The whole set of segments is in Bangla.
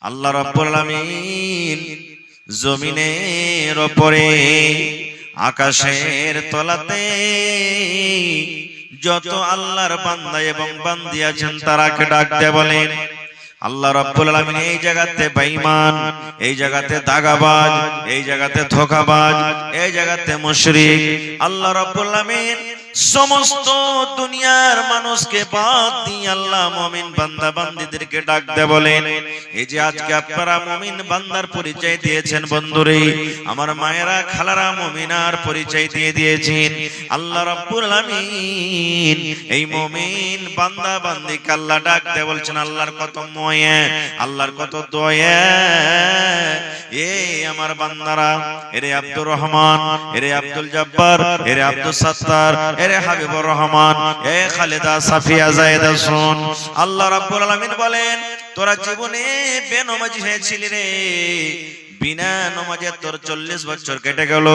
আল্লাহ রাব্বুল আলামিন জমিনের উপরে আকাশের তলাতে যত আল্লাহর বান্দা এবং বান্দি আছেন তারাকে ডাক দিয়ে বলেন, আল্লাহ রাব্বুল আলামিন এই জায়গাতে বেঈমান, এই জায়গাতে দাগাবাজ, এই জায়গাতে ধোঁকাবাজ, এই জায়গাতে মুশরিক, আল্লাহ রাব্বুল আলামিন সমস্ত দুনিয়ার মানুষকে বাদ দিয়ে আল্লাহ মুমিন বান্দা বান্দীদেরকে ডাক দিয়ে বলেন, এই যে আজকে আপনারা মুমিন বান্দার পরিচয় দিয়েছেন বন্ধুরে, আমার মায়েরা খালারা মুমিনার পরিচয় দিয়ে দিয়েছেন। আল্লাহ রাব্বুল আলামিন এই মুমিন বান্দা বান্দীকে আল্লাহ ডাক দিয়ে বলছেন, আল্লাহর কত ময়া, আল্লাহর কত দয়া, এই আমার বান্দারা, এরে আব্দুর রহমান, এরে আব্দুল জব্বার, এরে আব্দুল সত্তার, এরে হাবিবুর রহমান, এ খালেদা সাফিয়া জায়েদা শুন। আল্লাহ রাব্বুল আলামিন বলেন, তোরা জীবনে বেনমাজি হয়েছিলি রে, বিনা নামাজে তোর 40 বছর কেটে গেল,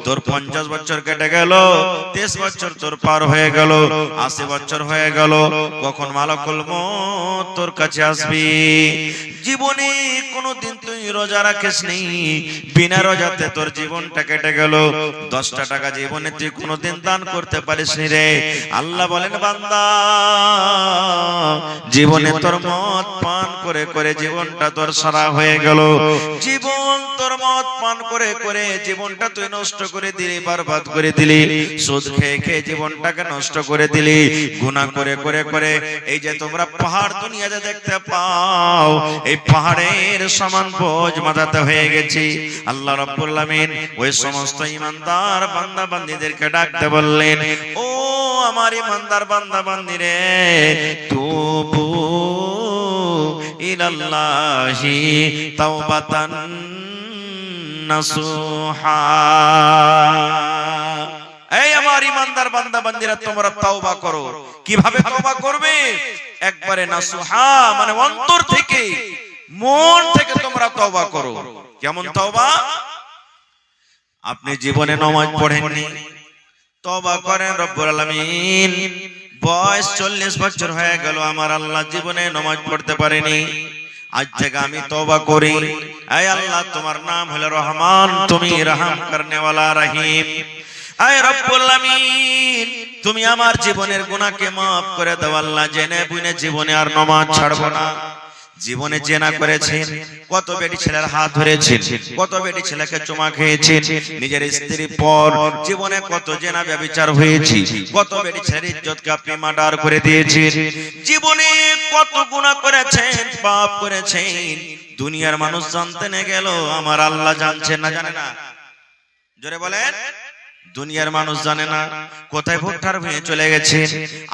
তোর 50 বছর কেটে গেল, 30 বছর তোর পার হয়ে গেল, 80 বছর হয়ে গেল, কখন মালাকুল মউত তোর কাছে আসবি? জীবনে কোনোদিন তুই রোজা রাখিসনি, বিনা রোজাতে তোর জীবনটা কেটে গেল, 10টা টাকা জীবনে তুই কোনোদিন দান করতে পারিসনি রে। আল্লাহ বলেন, বান্দা জীবনে তোর মদ পান করে করে জীবনটা তোর সারা হয়ে গেল, জীবন তোর মদ পান করে করে জীবনটা তুই নষ্ট করে দিলি, বরবাদ করে দিলি, সুদ খেয়ে খেয়ে জীবনটাকে নষ্ট করে দিলি, গুনাহ করে করে করে এই যে তোমরা পাহাড় দুনিয়াতে দেখতে পাও, এই পাহাড়ের সমান বোঝ মাথাতে হয়ে গেছে। আল্লাহ রাব্বুল আলামিন ওই সমস্ত ঈমানদার বান্দা বান্দীদেরকে ডাকতে বললেন, ও আমার ঈমানদার বান্দা বান্দীরে, তুবু ইলাল্লাহি তাওবাতান নাসুহা। এই আমার ঈমানদার বান্দা বান্দীরা, তোমরা তওবা করো। কিভাবে তওবা করবে? একবারে নাসুহা, মানে অন্তর থেকে, মন থেকে তোমরা তওবা করো। কেমন তওবা? আপনি জীবনে নামাজ পড়েননি, তওবা করেন, রব্বুল আলামিন বয়স 40 বছর হয়ে গেল, আমার আল্লাহ জীবনে নামাজ পড়তে পারেনি, আজ থেকে আমি তওবা করি। আয় আল্লাহ, তোমার নাম হলো রহমান, তুমি রহম করনে ওয়ালা রহিম। আয় রব্বুল আলামিন, তুমি আমার জীবনের গুনাহকে maaf করে দাও আল্লাহ, জেনে বুঝে জীবনে আর নামাজ ছাড়ব না। জীবনে জেনা করেছেন, কত বেটি ছেলের হাত ধরেছেন, কত বেটি ছেলেকে চুমা খেয়েছেন, নিজের স্ত্রীর পর জীবনে কত জেনা ব্যভিচার হয়েছে, কত বেটি ছেলের ইজ্জতকে আপনি মার্ডার করে দিয়েছেন, জীবনে কত গুনাহ করেছেন, পাপ করেছেন, দুনিয়ার মানুষ জানতে না গেল, আমার আল্লাহ জানছেন না, জানে না? জোরে বলেন। দুনিয়ার মানুষ জানে না, কোথায় ভুট্টার ভেঙে চলে গেছে।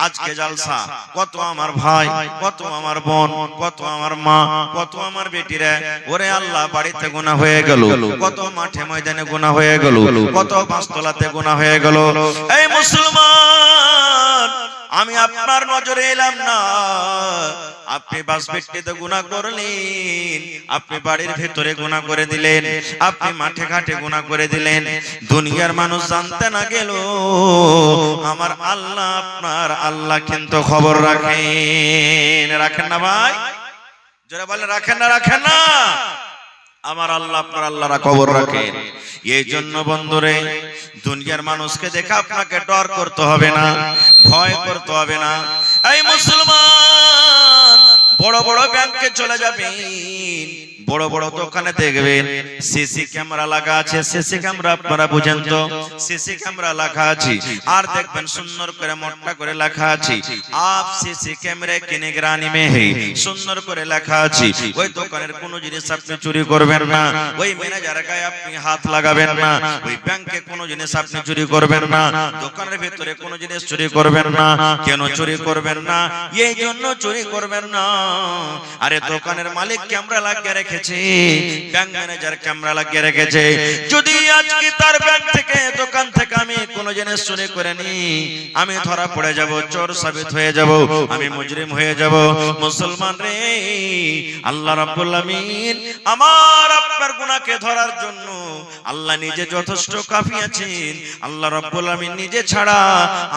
আজকে জালসা, কত আমার ভাই, কত আমার বোন, কত আমার মা, কত আমার বেটিরা, ওরে আল্লাহ বাড়িতে গুনাহ হয়ে গেল, কত মাঠে ময়দানে গুনাহ হয়ে গেল, কত পাঁচতলাতে গুনাহ হয়ে গেল। এই মুসলমান, আমি আপনার নজরে এলাম না, আপনি বাসভিত্তিতে গুনাহ করলেন, আপনি বাড়ির ভেতরে গুনাহ করে দিলেন, আপনি মাঠে ঘাটে গুনাহ করে দিলেন, দুনিয়ার মানুষ জানতে না গেল, আমার আল্লাহ আপনার আল্লাহ কিন্তু খবর রাখেন। রাখেন না ভাই? যারা বলে রাখেন না, রাখেন না? আমার আল্লাহ আপনার আল্লাহরা খবর রাখেন। এই জন্য বন্ধুরে, দুনিয়ার মানুষকে দেখে আপনাকে ডর করতে হবে না, ভয় করতে হবে না। এই মুসলমান, বড় বড় ব্যাংকে চলে যাবেন, বড় বড় দোকানে দেখবেন সিসি ক্যামেরা লাগা আছে, সিসি ক্যামেরা আপনারা বুঝেন তো, সিসি ক্যামেরা লেখা আছে, আর দেখবেন সুন্দর করে মোটা করে লেখা আছে, আপ সিসি ক্যামেরা কি নিগরানি মে হে, সুন্দর করে লেখা আছে। ওই দোকানের কোনো জিনিস আপনি চুরি করবেন না, ওই ম্যানেজারের গায়ে আপনি হাত লাগাবেন না, ওই ব্যাংকে কোনো জিনিস আপনি চুরি করবেন না, দোকানের ভিতরে কোনো জিনিস চুরি করবেন না। কেন চুরি করবেন না? এই জন্য চুরি করবেন না, আরে দোকানের মালিক ক্যামেরা লাগিয়ে রেখে, ব্যাংক ম্যানেজার ক্যামেরা লাগিয়ে রেখেছে, যদি আজকে তার ব্যাংক থেকে, দোকান থেকে আমি কোন জিনিস চুরি করে নি, আমি ধরা পড়ে যাব, চোর সাবিত হয়ে যাব, আমি মুজরিম হয়ে যাব। মুসলমান রে, আল্লাহ রাব্বুল আলামিন আমার আপনার গুনাহকে ধরার জন্য আল্লাহ নিজে যথেষ্ট কাফি আছেন। আল্লাহ রাব্বুল আলামিন নিজে ছাড়া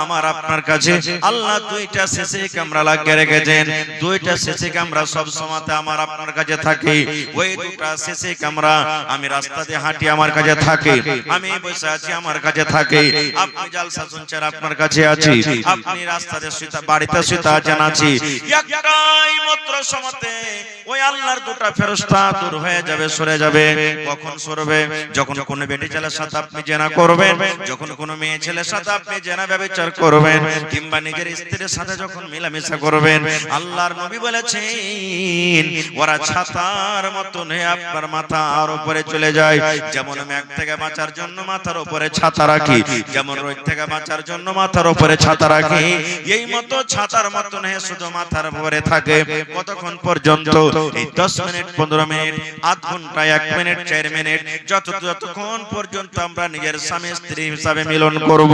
আমার আপনার কাছে আল্লাহ দুইটা সিসি ক্যামেরা লাগিয়ে রেখেছেন। দুইটা সিসি ক্যামেরা সব সময়তে আমার আপনার কাছে থাকে। ওই দুটো সিসি ক্যামেরা আমি রাস্তা দিয়ে হাঁটি আমার কাছে থাকে, আমি বসে আছি আমার কাছে থাকে, আপনি জালসা শুনছেন আপনার কাছে আছি, আপনি রাস্তাতে শুতে বাড়িতে শুতে আছেন আছি। একটাই মাত্র সময়তে ওই আল্লাহর দুটো ফেরেশতা দূর হয়ে যাবে, সরে যাবে। কখন সরবে? যখন কোন বেটি ছেলের সাথে আপনি জেনা করবেন, যখন কোন মেয়ে ছেলের সাথে আপনি জেনা ব্যভিচার করবেন, কিংবা নিজের স্ত্রীর সাথে যখন মেলামেশা করবেন। আল্লাহর নবী বলেছেন ওরা ছাতার মতন হয়ে আপনার মাথার উপরে চলে যায়। যেমন মেঘ থেকে বাঁচার জন্য মাথার উপরে ছাতা রাখি, যেমন রোদ থেকে বাঁচার জন্য মাথার উপরে ছাতা রাখি, এই মতো ছাতার মতন হয়ে শুধু মাথার উপরে থাকে। কতক্ষণ পর্যন্ত? এই 10 মিনিট, 15 মিনিট, আধ ঘন্টা, 1 মিনিট, 4 মিনিট, যতক্ষণ পর্যন্ত আমরা নিজের স্বামী স্ত্রী হিসাবে মিলন করব।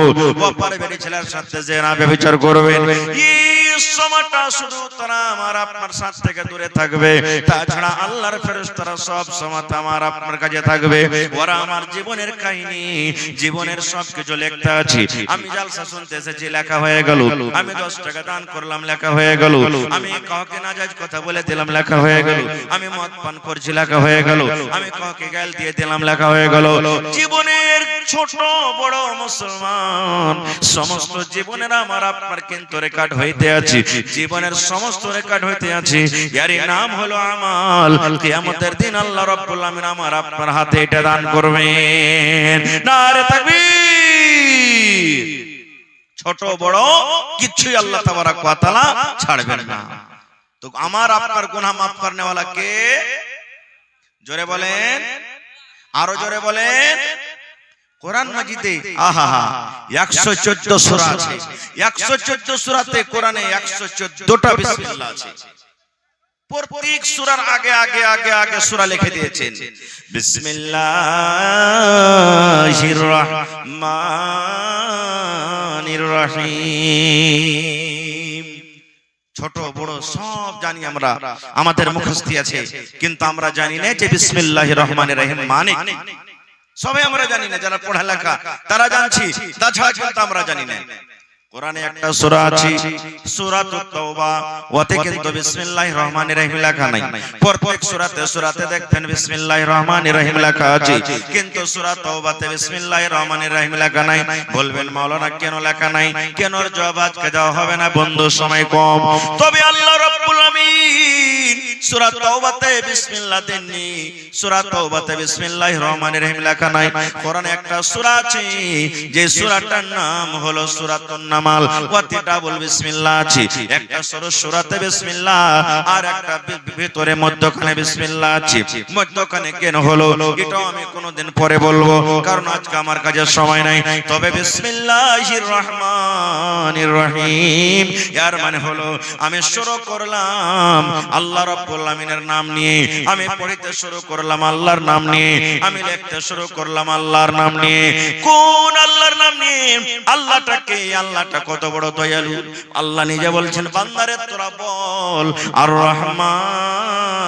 অপর বেটি ছেলের সাথে জেনা ব্যভিচার করবেন, এই সময়টা শুধু তারা আমার আপনার সাথ থেকে দূরে থাকবে। তাছাড়া আল্লাহর ফেরেশতারা সব সময় আমার আপনার কাছে থাকবে। ওরা আমার জীবনের কাহিনী, জীবনের সবকিছু লিখতে আছে। আমি জালসা শুনতে এসেছি, লেখা হয়ে গেল। আমি 10 টাকা দান করলাম, লেখা হয়ে গেল। আমি কাউকে নাজায়েজ কথা বলে দিলাম, লেখা হয়ে গেল। আমি মদ পান করছি, লেখা হয়ে গেল। আমি কাউকে গাল দিয়ে দিলাম, লেখা হয়ে গেল। জীবনের ছোট বড় মুসলমান সমস্ত জীবনের আমার আপনার কিন্তু রেকর্ড হইতে আছে। জীবনের সমস্ত রেকর্ড হইতে আছে। এরই নাম হলো আমাল। কিয়ামতের দিন আল্লাহ রাব্বুল আলামিন আমার আপনার হাতে এটা দান করবেন। নারে তাকবীর। ছোট বড় কিছুই আল্লাহ তাবারাক ওয়া তাআলা ছাড়বেন না। তো আমার আপনার গুনাহ মাফ করনে वाला কে? জোরে বলেন, আরো জোরে বলেন। কোরআন মাজিদে 114 সূরা আছে। 114 সূরাতে কোরআনে 114টা বিসমিল্লাহ আছে। প্রত্যেক সূরার আগে আগে আগে আগে সূরা লিখে দিয়েছেন। বিসমিল্লাহির রহমানির রহিম। ছোট বড় সব জানি আমরা, আমাদের মুখস্থি আছে, কিন্তু আমরা জানি না যে বিসমিল্লাহির রহমানির রহিম মানে কি। সবাই আমরা জানি না, যারা পড়ালেখা তারা জানছি, তাছাড়া কিন্তু আমরা জানি না। কোরআনে একটা সূরা আছে, সূরাতুত তাওবা, ওতে কিন্তু বিসমিল্লাহির রহমানির রহিম লেখা নাই। প্রত্যেক সূরাতে দেখবেন বিসমিল্লাহির রহমানির রহিম লেখা আছে, কিন্তু সূরা তাওবাতে বিসমিল্লাহির রহমানির রহিম লেখা নাই। বলবেন মাওলানা কেন লেখা নাই? কেন এর জবাব আজকে দেওয়া হবে না, বন্ধু সময় কম। তবে আল্লাহ রাব্বুল আমিন সূরা তাওবাতে বিসমিল্লাহ দেননি, সূরা তাওবাতে বিসমিল্লাহির রহমানির রহিম লেখা নাই। কোরআনে একটা সূরা আছে, যে সূরাটার নাম হলো সূরাতুন নামাল, ওতে ডাবল বিসমিল্লাহ আছে। একটা সূরাতে বিসমিল্লাহ আর একটা ভিতরে মধ্যখানে বিসমিল্লাহ আছে। মধ্যখানে কেন হলো এটাও আমি কোনদিন পরে বলবো, কারণ আজকে আমার কাছে সময় নাই। তবে বিসমিল্লাহির রহমানির রহিম এর মানে হলো আমি শুরু করলাম আল্লাহ রাব্বুল আমিনের নাম নিয়ে, আমি পড়তে শুরু করলাম আল্লাহর নাম নিয়ে, আমি লিখতে শুরু করলাম আল্লাহর নাম নিয়ে। কোন আল্লাহর নাম নিয়ে? আল্লাহটাকে, আল্লাহটা কত বড় দয়ালু। আল্লাহ নিজে বলছেন বান্দারে তোরা বল আর রহমানির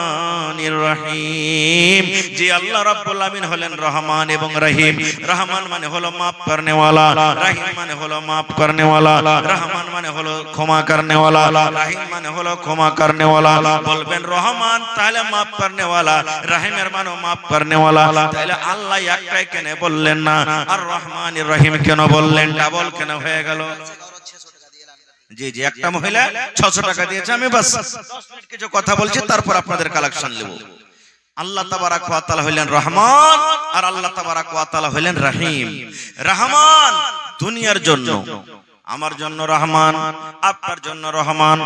রহিম। যে আল্লাহ রাব্বুল আমিন হলেন রহমান এবং রহিম। রহমান মানে হলো মাফ করনে वाला, রহিম মানে হলো মাফ করনে वाला। রহমান মানে হলো ক্ষমা করনে वाला, রহিম মানে হলো ক্ষমা করনে वाला। বলবেন রহমান তাহলে মাফ করনে वाला, রহিমের মানে মাফ করনে वाला। তাহলে আল্লাহ একটাই কেন বললেন না আর রহমানির রহিম কেন বললেন? ডাবল কেন হয়ে গেল? জি জি, একটা মহিলা 600 টাকা দিয়েছে। আমি বাস 10 মিনিট কিছু কথা বলছি, তারপর আপনাদের কালেকশন নেব। আল্লাহ তাবারাক ওয়া তাআলা হলেন রহমান আর আল্লাহ তাবারাক ওয়া তাআলা হলেন রহিম। রহমান দুনিয়ার জন্য, আমার জন্য রহমান, আপনার জন্য রহমান।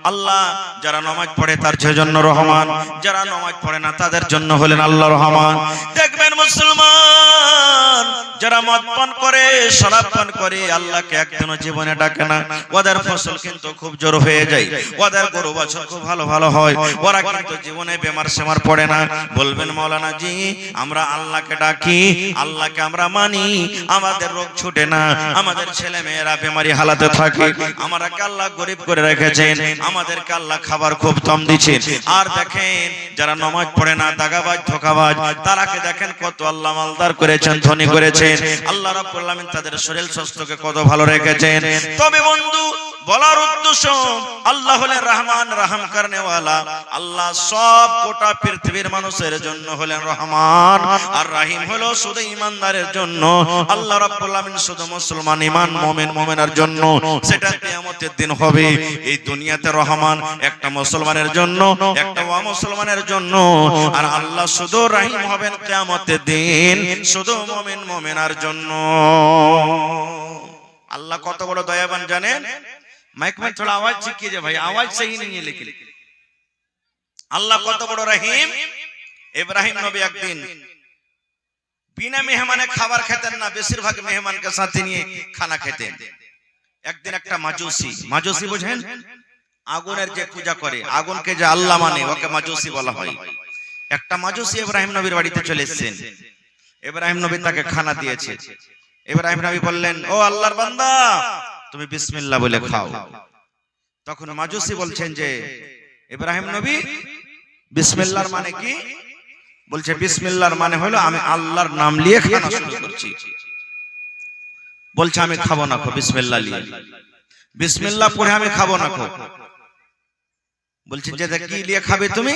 আল্লাহ যারা নামাজ পড়ে তার জন্য রহমান, যারা নামাজ পড়ে না তাদের জন্য হলেন আল্লাহ রহমান। দেখবেন মুসলমান যারা মদ পান করে, শরাব পান করে, আল্লাহকে একদিনও জীবনে ডাকে না। ওদের ফসল কিন্তু খুব জোর হয়ে যায়, ওদের গরু বাছুর খুব ভালো ভালো হয়, ওরা কিন্তু জীবনে বেমার সেমার পড়ে না। বলবেন মাওলানা জি আমরা আল্লাহকে ডাকি, আল্লাহকে আমরা মানি, আমাদের রোগ ছুটে না, আমাদের ছেলে মেয়েরা বেমারি হালাতে থাকি, আমাদেরকে আল্লাহ গরিব করে রেখেছেন, আমাদেরকে আল্লাহ খাবার খুব কম দিচ্ছেন। আর দেখেন যারা নামাজ পড়ে না, দাগাবাজ ধোঁকাবাজ, তারাকে দেখেন কত আল্লাহ মালদার করেছেন, ধনী করেছেন। আল্লাহ রাব্বুল আলামিন তাদের শরীর স্বাস্থ্যকে কত ভালো রেখেছেন। তবে বন্ধু বলার উদ্দেশ্য, আল্লাহ হলেন রহমান, রহম করনেওয়ালা। আল্লাহ সব গোটা পৃথিবীর মানুষের জন্য হলেন রহমান, আর রহিম হলো শুধু ঈমানদারের জন্য। আল্লাহ রাব্বুল আলামিন শুধু মুসলমান, ঈমান, মুমিন, মুমিনার জন্য, সেটা কিয়ামতের দিন হবে। এই দুনিয়াতে রহমান একটা মুসলমানের জন্য, একটা অমুসলমানের জন্য, আর আল্লাহ শুধু রহিম হবেন কিয়ামতের দিন শুধু মুমিন, মুমিনার জন্য। अल्लाह कत बड़ दयावान जाने। माइक में थोड़ा आवाज चेक कीजिए भाई, आवाज सही नहीं है लेकिन। अल्लाह कत बड़ रहीम। इब्राहिम नबी एक दिन बिना मेहमाने खाबार खेतेन ना, बेशिरभाग मेहमान के साथ निये खाना खेतेन। एक दिन एक মাজুসি, মাজুসি বুঝেন আগুনের যে পূজা করে, আগুনকে যে আল্লাহ মানে ওকে মাজুসি বলা হয়। একটা মাজুসি ইব্রাহিম নবীর বাড়িতে চলে এসেছেন। ইব্রাহিম নবী তাকে খানা দিয়েছে। ইব্রাহিম নবী বললেন, ও আল্লাহর বান্দা, তুমি বিসমিল্লাহ বলে খাও। তখন মাজুসি বলছেন যে ইব্রাহিম নবী বিসমিল্লাহর মানে কি? বলছে বিসমিল্লাহর মানে হলো আমি আল্লাহর নাম নিয়ে খানা শুরু করছি। বলছে আমি খাবো না খো, বিসমিল্লাহ নিয়ে, বিসমিল্লাহ পড়ে আমি খাবো না খো। বলছে যে কি নিয়ে খাবে তুমি?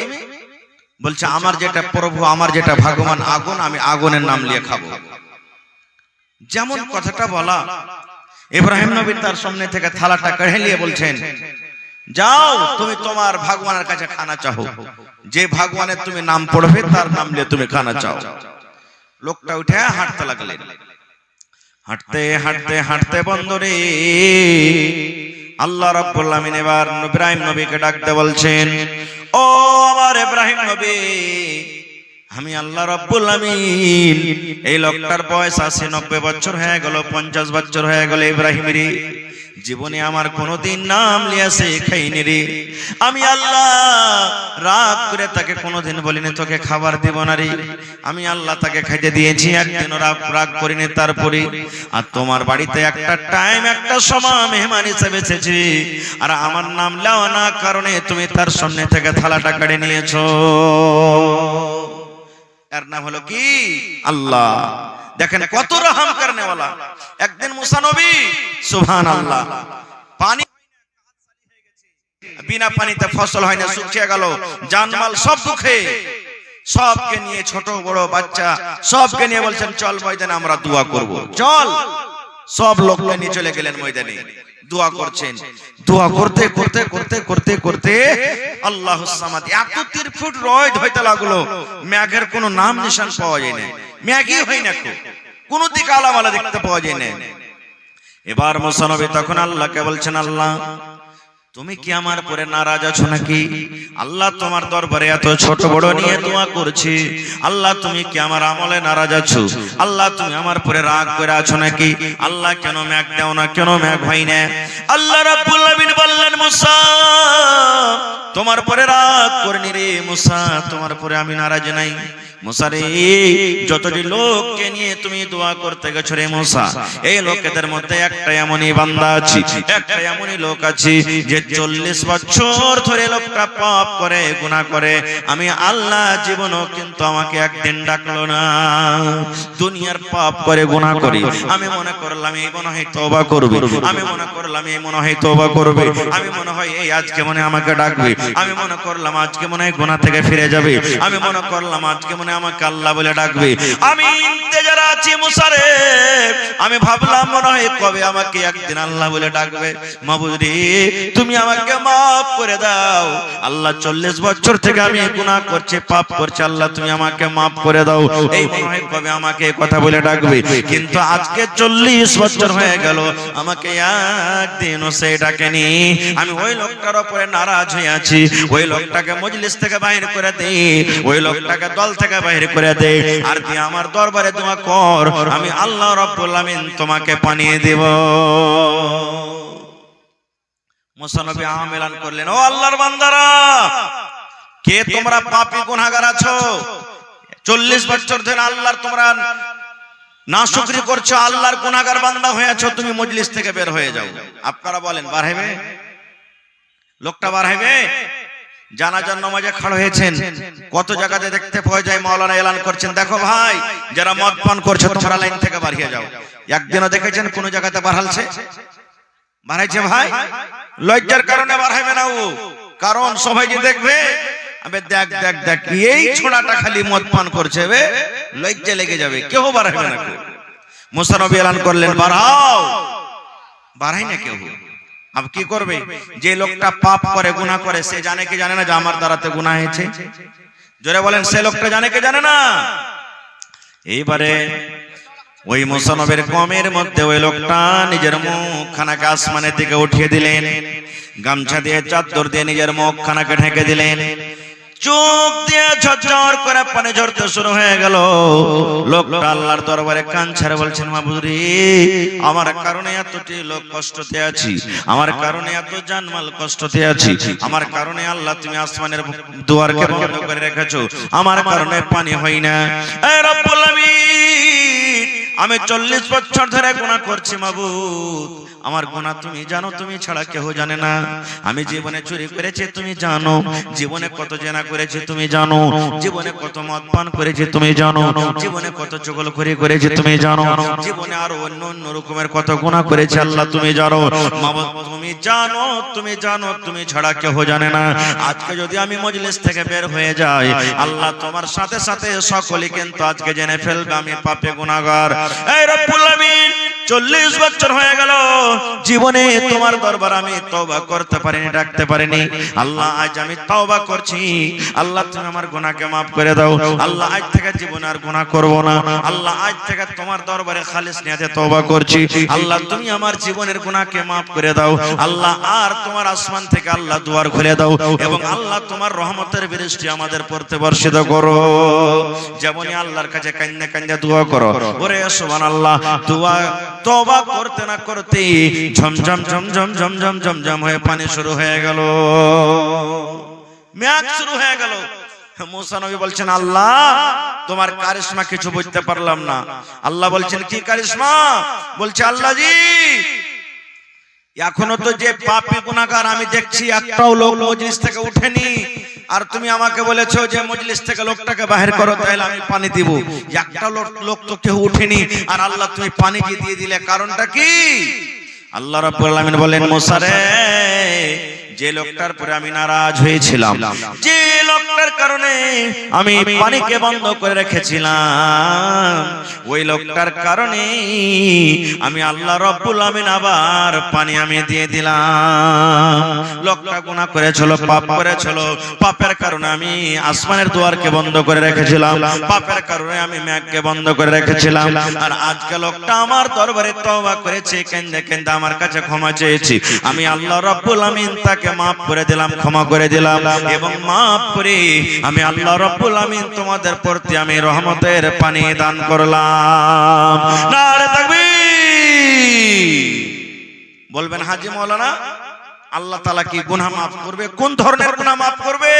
বলছে আমার যেটা প্রভু, আমার যেটা ভগবান আগুন, আমি আগুনের নাম নিয়ে খাবো। যেমন কথাটা বলা, ইব্রাহিম নবী তার সামনে থেকে থালাটা কেড়ে নিয়ে বলছেন, যাও তুমি তোমার ভগবানের কাছে খানা চাও, যে ভগবানের তুমি নাম পড়বে তার নাম নিয়ে তুমি খানা চাও। লোকটা উঠে হাঁটতে লাগলেন। হাঁটতে হাঁটতে হাঁটতে বন্ধুরে আল্লাহ রাব্বুল আলামিন এবার ইব্রাহিম নবীকে ডাকতে বলছেন, ও আমার ইব্রাহিম নবী, আমি আল্লাহ রাব্বুল আলামিন এই লোকটার বয়স 80-90 বছর হয়ে গেল, 50 বছর হয়ে গেল। ইব্রাহিম রে, জীবনে আমার কোনোদিন নাম লিয়াছে খাইনি রে। আমি আল্লাহ রাগ করে তাকে কোনোদিন বলিনি তোকে খাবার দেব না রে। আমি আল্লাহ তাকে খাইতে দিয়েছি, একদিনও রাগ করিনি। তারপরে আর তোমার বাড়িতে একটা টাইম, একটা সময় মেহমান হিসেবে এসেছি, আর আমার নাম লাও না কারণে তুমি তার সামনে থেকে থালাটা কেড়ে নিয়েছো। এর নাম হলো কি? আল্লাহ। দেখেন কত রহম করনে वाला। একদিন মুসা নবী, সুবহানাল্লাহ, পানি বিনা পানিতে ফসল হয় না, শুকিয়ে গেল, জানমাল সব দুঃখে, সবকে নিয়ে ছোট বড় বাচ্চা সবকে নিয়ে বলছেন চল ময়দানে আমরা দোয়া করব। চল, সব লোককে নিয়ে চলে গেলেন ময়দানে, দোয়া করছেন। দোয়া করতে করতে করতে করতে করতে আল্লাহুস সামাদ, 71 ফুট রোদ হইতে লাগলো, মেঘের কোনো নাম নিশান পাওয়া যায় না, মেঘই হয় না, কোন দিকে আলামালা দেখতে পাওয়া যায় না। এবার মুসা নবী তখন আল্লাহকে বলছেন, আল্লাহ তুমি কি আমার পরে নারাজ আছো নাকি? আল্লাহ তোমার দরবারে এত ছোট বড় নিয়ে দোয়া করছি, আল্লাহ তুমি কি আমার আমলে নারাজ আছো? আল্লাহ তুমি আমার পরে রাগ করে আছো নাকি? আল্লাহ কেন মেঘ দাও না, কেন মেঘ হয় না? আল্লাহ রাব্বুল আলামিন বললেন, মুসা তোমার পরে রাগ করিনি রে মুসা, তোমার পরে আমি নারাজ নাই। মুসা রে, যতটি লোককে নিয়ে তুমি দোয়া করতে গেছো রে মুসা, এই লোকেদের মধ্যে একটা এমনই বান্দা আছে, একটা এমনই লোক আছে যে 40 বছর ধরে লোকটা পাপ করে, গুনাহ করে। আমি আল্লাহ জীবনও কিন্তু আমাকে একদিন ডাকলো না। দুনিয়ার পাপ করে, গুনাহ করি, আমি মনে করলাম এই মনে হয় তওবা করবে, আমি মনে করলাম এই মনে হয় তওবা করবে, আমি মনে হয় এই আজকে মনে আমাকে ডাকবে, আমি মনে করলাম আজকে মনে হয় গুনাহ থেকে ফিরে যাবে, আমি মনে করলাম আজকে মনে আমাকে আল্লাহ বলে ডাকবে। আমি ইন্তেজারে আছি মুসা রে, আমি ভাবলাম মনে হয় কবে আমাকে একদিন আল্লাহ বলে ডাকবে। মাবুদ রে, তুমি আমাকে মাফ করে দাও। আল্লাহ 40 বছর থেকে আমি গুনাহ করছি, পাপ করছি, আল্লাহ তুমি আমাকে মাফ করে দাও। এই মনে হয় কবে আমাকে কথা বলে ডাকবে, কিন্তু আজকে 40 বছর হয়ে গেল, আমাকে একদিনও সে ডাকেনি। আমি ওই লোকটার উপরে নারাজ হয়ে আছি। ওই লোকটাকে মজলিস থেকে বাইরে করে দে, ওই লোকটাকে দল থেকে বাইরে করে দে, আর তুই আমার দরবারে দোয়া কর, আমি আল্লাহ রাব্বুল আমিন তোমাকে পানিয়ে দেব। মুসা নবী আমেলান করলেন, ও আল্লাহর বান্দারা, কে তোমরা পাপী গুনাহগার আছো? 40 বছর ধরে আল্লাহর তোমরা নাশুকরি করছো, আল্লাহর গুনাহগার বান্দা হয়েছো, তুমি মজলিস থেকে বের হয়ে যাও। আপনারা বলেন বার হইবে? লোকটা বার হইবে? জানাজার নামাজে খাড়া হয়েছেন, কত জায়গাতে দেখতে পাওয়া যায় মাওলানা এলান করছেন, দেখো ভাই যারা মদ পান করছে তোমরা লাইন থেকে বার হয়ে যাও। একদিনও দেখেছেন কোন জায়গাতে বাড়ালছে? বাড়াইছে ভাই? লজ্জার কারণে বার হইবে না ও, কারণ সবাই যে দেখবে, আবে দেখ দেখ দেখ এই ছোড়াটা খালি মদ পান করছে, বে লজ্জা লেগে যাবে, কেউ বার হইবে না। মুসা নবী এলান করলেন বাড়াও, বাড়াই না কেউ। अब কি করবে? যে লোকটা পাপ করে, গুনাহ করে, সে জানে কি জানে না যে আমার দ্বারাতে গুনাহ হয়েছে? জোরে বলেন, সে লোকটা জানে কি জানে না? এইবারে ওই মুসা নবীর কওমের মধ্যে ওই লোকটা নিজের মুখখানাকে আসমানের দিকে উঠিয়ে দিলেন, গামছা দিয়ে চাদর দিয়ে নিজের মুখখানাকে ঢেকে দিলেন, চোখ দিয়ে ঝরঝর করে পানি ঝরতে শুরু হয়ে গেল। লোকটা আল্লাহর দরবারে কান ছেড়ে বলছেন, মাবুদ রে, আমার কারণে এতটি লোক কষ্টতে আছি, আমার কারণে এত জানমাল কষ্টতে আছি, আমার কারণে আল্লাহ তুমি আসমানের দুয়ারকে বন্ধ করে রেখেছো, আমার কারণে পানি হয় না। এ রব্বুল আমিন, আমি 40 বছর ধরে গুনাহ করছি মাবুদ, আমার গুনাহ তুমি জানো, তুমি ছাড়া কেউ জানে না। আমি জীবনে চুরি করেছি তুমি জানো, জীবনে কত জেনা করেছি তুমি জানো, জীবনে কত মদ পান করেছি তুমি জানো, জীবনে কত চগলখড়ি করেছি তুমি জানো, জীবনে আরো অন্য অন্য রকমের কত গুনাহ করেছি আল্লাহ তুমি জানো। মাবুদ তুমি জানো, তুমি জানো, তুমি ছাড়া কেউ জানে না। আজকে যদি আমি মজলিস থেকে বের হয়ে যাই, আল্লাহ তোমার সাথে সাথে সকলে কিন্তু আজকে জেনে ফেলবে আমি পাপে গুনাহগার। এই রব্বুল আমিন, 40 বছর হয়ে গেল, জীবনে তোমার দরবার আমি তওবা করতে পারিনি, ডাকতে পারিনি। আল্লাহ আজ আমি তওবা করছি, আল্লাহ তুমি আমার গুনাহকে maaf করে দাও। আল্লাহ আজ থেকে জীবনে আর গুনাহ করব না। আল্লাহ আজ থেকে তোমার দরবারে খালিস নিয়তে তওবা করছি। আল্লাহ তুমি আমার জীবনের গুনাহকে maaf করে দাও। আল্লাহ আর তোমার আসমান থেকে আল্লাহ দুয়ার খুলে দাও এবং আল্লাহ তোমার রহমতের বৃষ্টি আমাদের পড়তে বর্ষিত করো। যেমনই আল্লাহর কাছে কান্না কান্না দোয়া করো, ওরে সুবহানাল্লাহ, দোয়া তওবা করতে না করতে ঝমঝম ঝমঝম ঝমঝম ঝমঝম হয়ে পানি শুরু হয়ে গেল, মেঘ শুরু হয়ে গেল। মুসা নবী বলছেন, আল্লাহ তোমার কারিশমা কিছু বুঝতে পারলাম না। আল্লাহ বলছেন, কি কারিশমা? বলছে, আল্লাহ জি এখনো তো যে পাপী গুনাহগার আমি দেখছি একটাও লোক মজলিস থেকে উঠেনি, আর তুমি আমাকে বলেছো যে মজলিস থেকে লোকটাকে বাহির করো, তাহলে আমি পানি দিব। একটা লোক তো কেউ উঠেনি, আর আল্লাহ তুমি পানি দিয়ে দিলে, কারণটা কি? আল্লাহ রাব্বুল আলামিন বলেন, মুসা রে, যে লোকটার পরে আমি নারাজ হয়েছিলাম, যে লোকটার কারণে আমি পানিকে বন্ধ করে রেখেছিলাম, ওই লোকটার কারণে আমি আল্লাহ রাব্বুল আমিন আবার পানি আমি দিয়ে দিলাম। লোকটা গুনাহ করেছিল, পাপ করেছিল, পাপের কারণে আমি আসমানের দুয়ারকে বন্ধ করে রেখেছিলাম, পাপের কারণে আমি মেঘকে বন্ধ করে রেখেছিলাম। আর আজকে লোকটা আমার দরবারে তওবা করেছে, কেন্দে কেন্দে আমার কাছে ক্ষমা চেয়েছি, আমি আল্লাহ রাব্বুল আমিন তাকে maaf করে দিলাম, ক্ষমা করে দিলাম, এবং maaf করে আমি আল্লাহ রাব্বুল আমিন তোমাদের প্রতি আমি রহমতের পানি দান করলাম। নারে তাকবীর! বলবেন, হাজী মাওলানা আল্লাহ তাআলা কি গুনাহ maaf করবে? কোন ধরনের গুনাহ maaf করবে?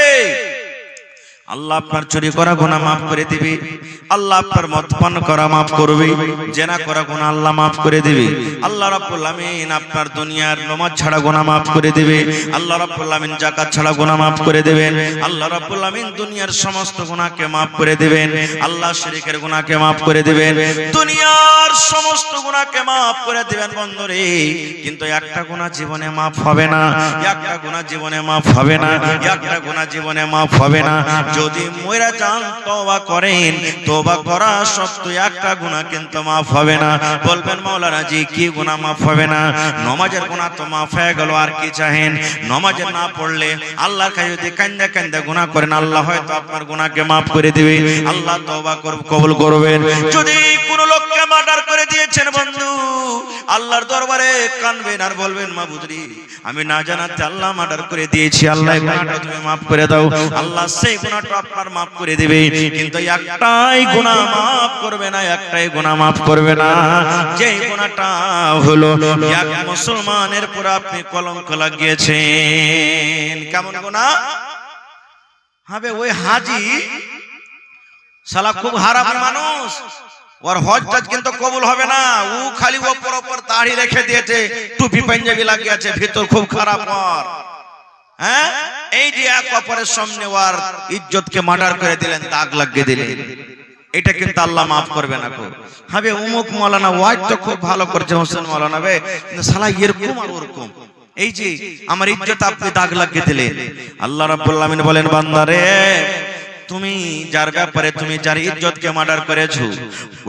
আল্লাহ আপনার চুরি করা গুনাহ maaf করে দিবে, আল্লাহ আপনার মদ পান করা maaf করবে, জেনা করা গুনাহ আল্লাহ maaf করে দিবে, আল্লাহ রাব্বুল আমিন আপনার দুনিয়ার নামাজ ছাড়া গুনাহ maaf করে দিবে, আল্লাহ রাব্বুল আমিন যাকাত ছাড়া গুনাহ maaf করে দিবেন, আল্লাহ রাব্বুল আমিন দুনিয়ার সমস্ত গুনাহকে maaf করে দিবেন, আল্লাহ শিরকের গুনাহকে maaf করে দিবেন, দুনিয়ার সমস্ত গুনাহকে maaf করে দিবেন বন্ধুরে। কিন্তু একটা গুনাহ জীবনে maaf হবে না, একটা গুনাহ জীবনে maaf হবে না, একটা গুনাহ জীবনে maaf হবে না। যদি মইরা যান তওবা করেন, তওবা করা সত্ত্বেও একটা গুনাহ কিন্তু maaf হবে না। বলবেন, মাওলানা জি কি গুনাহ maaf হবে না? নামাজের গুনাহ তো maaf হয়ে গেল, আর কি চাহেন? নামাজে না পড়লে আল্লাহর কাছে যদি কান্দা কান্দা গুনাহ করেন, আল্লাহ হয়তো আপনার গুনাহকে maaf করে দিবে, আল্লাহ তওবা কবুল করবেন। যদি কোনো লোককে মার্ডার করে দিয়েছেন বন্ধু, আল্লাহর দরবারে কানবেন আর বলবেন, মাবুদ রে, আমি না জানাতে আল্লাহ মার্ডার করে দিয়েছি, আল্লাহ এই গুনাহটা তুমি maaf করে দাও। আল্লাহ সেই গুনাহটা আপনার maaf করে দিবে, কিন্তু একটাই গুনাহ maaf করবে না, একটাই গুনাহ maaf করবে না, যেই গুনাহটা হলো এক মুসলমানের উপর আপনি কলঙ্ক লাগিয়েছেন। কেমন গুনাহ হবে? ওই হাজী শালা খুব হারামি মানুষ, ওর হজটা কিন্তু কবুল হবে না। ও খালি ওপর ওপর দাড়ি রেখে দিয়েছে, টুপি পাঞ্জাবি লাগিয়ে আছে, ভিতর খুব খারাপ ওর। হ্যাঁ, এই যে এক অপরের সামনে ওর ইজ্জতকে মার্ডার করে দিলেন, দাগ লাগিয়ে দিলেন, এটা কিন্তু আল্লাহ মাফ করবে না। কো হবে উমুক মাওলানা ওয়াজ তো খুব ভালো করছে হোসেন মাওলানা বে, কিন্তু শালা এরকম আর ওরকম, এই যে আমার ইজ্জত আপনি দাগ লাগিয়ে দিলেন। আল্লাহ রাব্বুল আলামিন বলেন, বান্দারে তুমি যার ব্যাপারে তুমি যার ইজ্জতকে মার্ডার করেছো,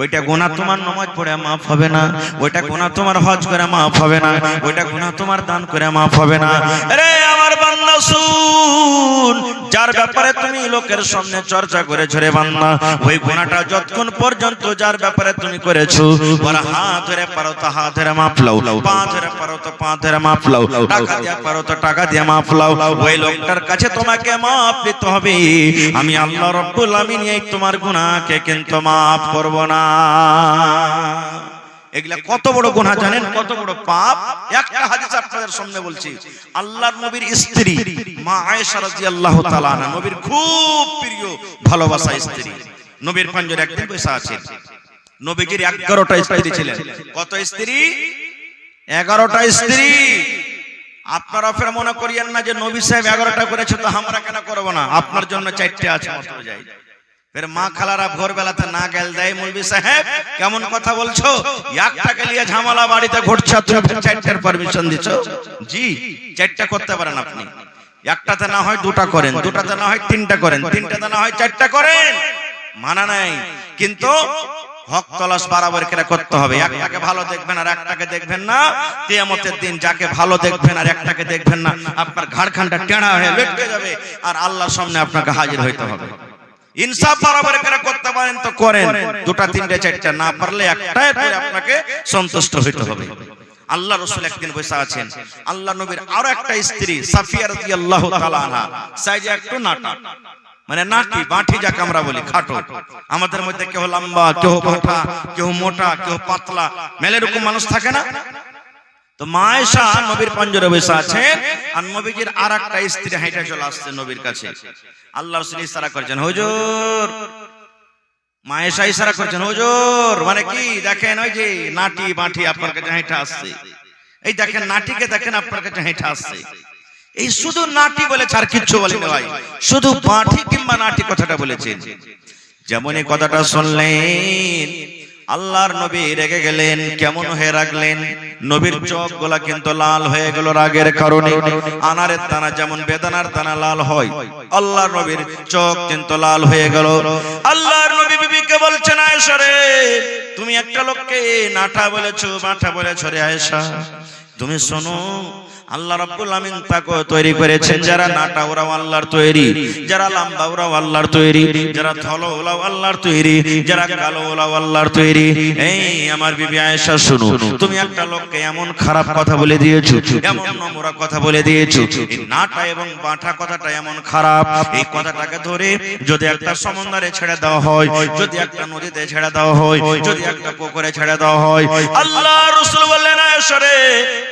ওইটা গুনাহ তোমার নামাজ পড়ে মাফ হবে না, ওইটা গুনাহ তোমার হজ করে মাফ হবে না, ওইটা গুনাহ তোমার দান করে মাফ হবে না। আরে আমার বান্দা শুন, যার ব্যাপারে তুমি লোকের সামনে চর্চা করেছো রে বান্দা, ওই গুনাহটা যতক্ষণ পর্যন্ত যার ব্যাপারে তুমি করেছো, ওর হাত ধরে পারো তো হাত ধরে মাফ লাও, পা ধরে পারো তো পা ধরে মাফ লাও, টাকা দিয়ে পারো তো টাকা দিয়ে মাফ লাও, ওই লোকটার কাছে তোমাকে মাফ দিতে হবে। আমি আল্লাহ রাব্বুল আমিন এই তোমার গুনাহকে কিন্তু মাফ করব না। এগুলা কত বড় গুনাহ জানেন, কত বড় পাপ। একটা হাদিস আপনাদের সামনে বলছি। আল্লাহর নবীর স্ত্রী মা আয়েশা রাদিয়াল্লাহু তাআলা আনহা, নবীর খুব প্রিয় ভালোবাসা স্ত্রী, নবীর পাঞ্জরে একদিন বসে আছেন। নবীজির 11টা স্ত্রী ছিলেন। কত স্ত্রী? 11টা স্ত্রী। আপনারা ফের মনে করিয়েন না যে নবী সাহেব 11টা করেছে তো আমরা কেন করব না, আপনার জন্য 4টে আছে, মত যাই। ফের মা খালারা ভোরবেলাতে না গেল দেয়, মৌলভী সাহেব কেমন কথা বলছো, একটাকে নিয়ে ঝামেলা বাড়িতে ঘটছে, তুমি 4টার পারমিশন দিছো? জি, 4টা করতে পারেন আপনি। একটাতে না হয় 2টা করেন, 2টাতে না হয় 3টা করেন, 3টাতে না হয় 4টা করেন, মানা নাই। কিন্তু হক তলাশ বরাবর করে করতে হবে। একটাকে ভালো দেখবেন আর একটাকে দেখবেন না, কিয়ামতের দিন যাকে ভালো দেখবেন আর একটাকে দেখবেন না, আপনার ঘাড়খানটা টেঁড়া হয়ে লটকে যাবে আর আল্লাহর সামনে আপনাকে হাজির হইতে হবে। ইনসাফ বরাবর করে করতে পারেন তো করেন, 2টা 3টে 4টা না পারলে একটাই করে আপনাকে সন্তুষ্ট হইতে হবে। আল্লাহ রাসূল একদিন বসে আছেন, আল্লাহ নবীর আরো একটা স্ত্রী সাফিয়া রাদিয়াল্লাহু তাআলা আনহা, সাইজে একটু নাটা, মানে নাটি বাঁটি যাকে আমরা বলি, খাটো। আমাদের মধ্যে কেউ লম্বা, কেউ বাঁকা, কেউ মোটা, কেউ পাতলা, মেলে এরকম মানুষ থাকে না? তো মা আয়েশা নবীর পাঞ্জরে বসে আছেন, আর নবীজির আরেকটা স্ত্রী হাঁটা চলে আসছে নবীর কাছে। আল্লাহ রাসূল ইশারা করেছেন, হুজুর। মা আয়েশা ইশারা করেছেন, হুজুর, মানে কি দেখেন ওই যে নাটি বাঁটি আপনার কাছে হাঁটা আসছে, এই দেখেন নাটিকে দেখেন আপনার কাছে হাঁটা আসছে। এই শুধু নাটি বলেছে, আর কিচ্ছু বলেনি ভাই, শুধু বাঁটি কিংবা নাটি কথাটা বলেছেন। যেমন এই কথাটা শুনলেন আল্লাহর নবী রেগে গেলেন। কেমন হয়ে রাখলেন? নবীর চোখ গুলা কিন্তু লাল হয়ে গেল রাগের কারণে। আনারের দানা যেমন বেদানার দানা লাল হয়, আল্লাহর নবীর চোখ কিন্তু লাল হয়ে গেল। আল্লাহর নবী বিবিকে বলছেন, আয়েশা রে, তুমি একটা লোককে নাটা বলেছো, বাঁটা বলেছো রে আয়েশা, তুমি শোনো, আল্লাহ রাব্বুল আমিন তাকে তৈরি করেছেন, যারা নাটা ওরাও আল্লাহর তৈরি, যারা লম্বা ওরাও আল্লাহর তৈরি, যারা ধলো ওরাও আল্লাহর তৈরি, যারা কালো ওরাও আল্লাহর তৈরি। এই আমার বিবি আয়েশা শুনো, তুমি একটা লোককে এমন খারাপ কথা বলে দিয়েছো, এমন নোংরা কথা বলে দিয়েছো, এই নাটা এবং বাঁটা কথাটা এমন খারাপ, এই কথাটাকে ধরে যদি একটা সমুদ্রে ছেড়ে দেওয়া হয়, যদি একটা নদীতে ছেড়ে দেওয়া হয়, যদি একটা পুকুরে ছেড়ে দেওয়া হয়, আল্লাহ রাসূল বললেন, আয়েশা রে,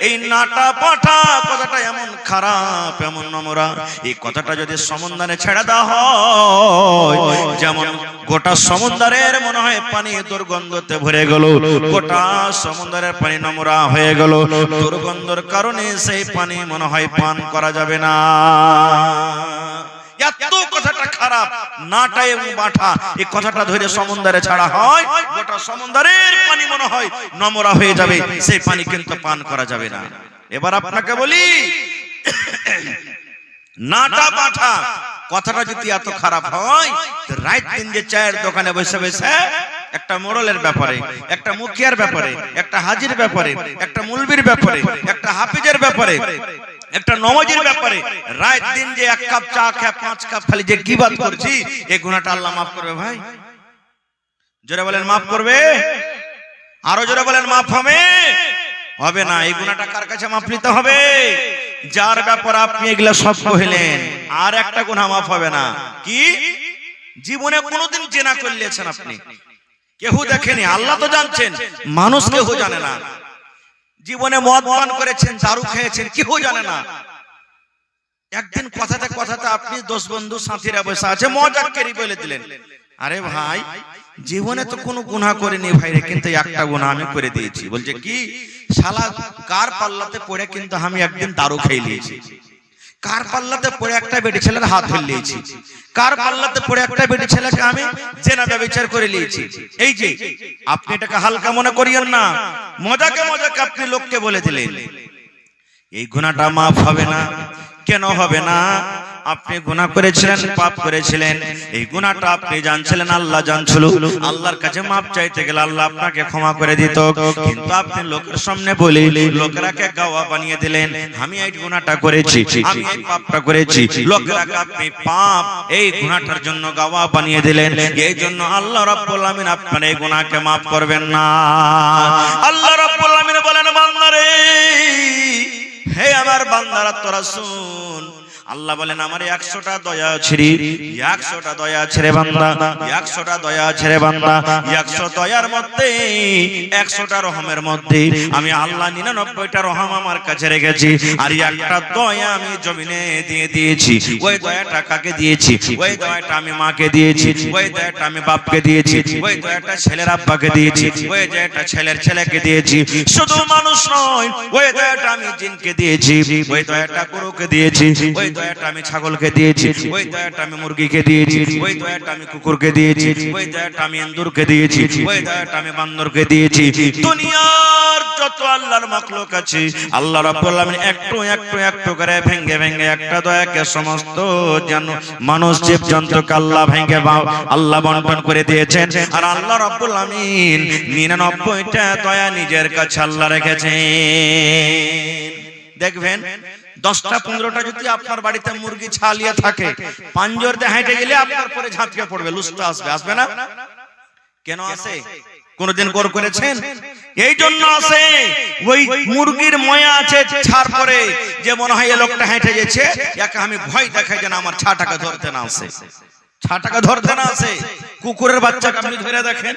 এই নাটা বাঁটা কথাটা এমন খারাপ, এমন নোংরা, এই কথাটা যদি সমুদ্রে ছেড়ে দেওয়া হয়, যেমন গোটা সমুদ্রের মনে হয় পানি দুর্গন্ধতে ভরে গেল, গোটা সমুদ্রের পানি নোংরা হয়ে গেল, দুর্গন্ধের কারণে সেই পানি মনে হয় পান করা যাবে না। এত কথাটা খারাপ, নাটা এবং বাঁটা, এই কথাটা ধরে সমুদ্রে ছাড়া হয়, গোটা সমুদ্রের পানি মনে হয় নোংরা হয়ে যাবে, সেই পানি কিন্তু পান করা যাবে না। এবার আপনাকে বলি, নাটা বাঁটা কথাটা যদি এত খারাপ হয়, রাত দিন যে চায়ের দোকানে বসে বসে একটা মোড়লের ব্যাপারে, একটা মুখিয়ার ব্যাপারে, একটা হাজির ব্যাপারে, একটা মুলবির ব্যাপারে, একটা হাফিজের ব্যাপারে, একটা নমাজের ব্যাপারে রাত দিন যে 1 কাপ চা খেয়ে 5 কাপ খালি যে গীবত করছি, এই গুনাহটা আল্লাহ মাফ করবে ভাই? জোরে বলেন মাফ করবে? আরো জোরে বলেন মাফ হবে? হবে না। এই গুনাহটা কার কাছে মাফ নিতে হবে? যার ব্যাপারে আপনি এগুলা সব কইলেন, আর একটা গুনাহ মাফ হবে না। কি? জীবনে কোনোদিন জেনা করলেছেন আপনি, কেউ দেখেনি, আল্লাহ তো জানছেন, মানুষ কেউ জানে না। জীবনে মদ পান করেছেন, দারু খেয়েছেন, কেউ জানে না। একদিন কথাতে কথাতে আপনি 10 বন্ধু সাথীরা বসে আছে, মজাক করে বলে দিলেন, আরে ভাই জীবনে তো কোনো গুনাহ করিনি ভাই রে, কিন্তু একটা গুনাহ আমি করে দিয়েছি। বলছে কি? শালা কার পাল্লাতে পড়ে কিন্তু আমি একদিন দারু খেয়ে নিয়েছি, কার পাল্লাতে পড়ে একটা বেটি ছেলের হাত ধরে নিয়েছি, কার পাল্লাতে পড়ে একটা বেটি ছেলেকে আমি জেনা ব্যভিচার করে নিয়েছি। এই যে আপনি এটাকে হালকা মনে করিয়েন না, মজাকে মজাকে আপনি লোককে বলে দিলেন। এই গুনাহটা মাফ হবে না। কেন হবে না? আপনি গুনাহ করেছিলেন, পাপ করেছিলেন, এই গুনাহটা আপনি জানছিলেন, আল্লাহ জানছিল। আল্লাহর কাছে মাপ চাইতে গেলে আল্লাহ আপনাকে ক্ষমা করে দিত, কিন্তু আপনি লোকের সামনে বলে লোকেরাকে গাওয়া বানিয়ে দিলেন, আমি এই গুনাহটা করেছি, আমি এই পাপটা করেছি। লোকেরাকে আপনি পাপ এই গুনাহটার জন্য গাওয়া বানিয়ে দিলেন। এই জন্য আল্লাহ রাব্বুল আলামিন আপনার এই গুনাহকে মাফ করবেন না। আল্লাহ রাব্বুল আলামিন বলেন, বান্দারে, হে আমার বান্দারা তোরা শুন। আল্লাহ বলেন, আমার 100টা দয়া আছে রে, 100টা দয়া আছে রে বান্দা, 100টা দয়া আছে রে বান্দা। 100 দয়ার মধ্যে 100টা রহমের মধ্যে আমি আল্লাহ 99টা রহম আমার কাছে রেখেছি, আর একটা দয়া আমি জমিনে দিয়ে দিয়েছি। ওই দয়াটা কাকে দিয়েছি? ওই দয়াটা আমি মাকে দিয়েছি, ওই দয়াটা আমি বাপকে দিয়েছি, ওই দয়াটা ছেলের আব্বাকে দিয়েছি, ওই দয়াটা ছেলের ছেলেকে দিয়েছি। শুধু মানুষ নয়, ওই দয়াটা আমি জিনকে দিয়েছি, ওই দয়াটা গরুকে দিয়েছি, ওই দয়াটা আমি ছাগলকে দিয়েছি, ওই দয়াটা আমি মুরগিকে দিয়েছি, ওই দয়াটা আমি কুকুরকে দিয়েছি, ওই দয়াটা আমি ইন্দুরকে দিয়েছি, ওই দয়াটা আমি বান্দরকে দিয়েছি। দুনিয়ার যত আল্লাহর মাখলুক আছে, আল্লাহ রাব্বুল আলামিন একটু একটু একটু করে ভেঙে ভেঙে একটা দয়াকে সমস্ত মানুষ জীবজন্তুকে আল্লাহ ভেঙে আল্লাহ বন্টন করে দিয়েছেন। আর আল্লাহ রাব্বুল আলামিন 99টা দয়া নিজের কাছে আল্লাহ রেখেছেন। দেখবেন 10টা 15টা যদি আপনার বাড়িতে মুরগি ছালিয়ে থাকে, পাঞ্জর দিয়ে হেঁটে গেলে আপনার পরে ঝাঁপিয়ে পড়বে, লুস্টা আসবে, আসবে না? কেন আসে? কোনদিন গর করেছেন? এই জন্য আসে, ওই মুরগির ময়া আছে ছাড় পরে, যে মনে হয় এই লোকটা হেঁটে গেছে, একে আমি ভয় দেখাই যেন আমার ছাটাকে ধরতে না আসে, ছাটাকে ধরতে না আসে। কুকুরের বাচ্চাকে আপনি ধরে দেখেন,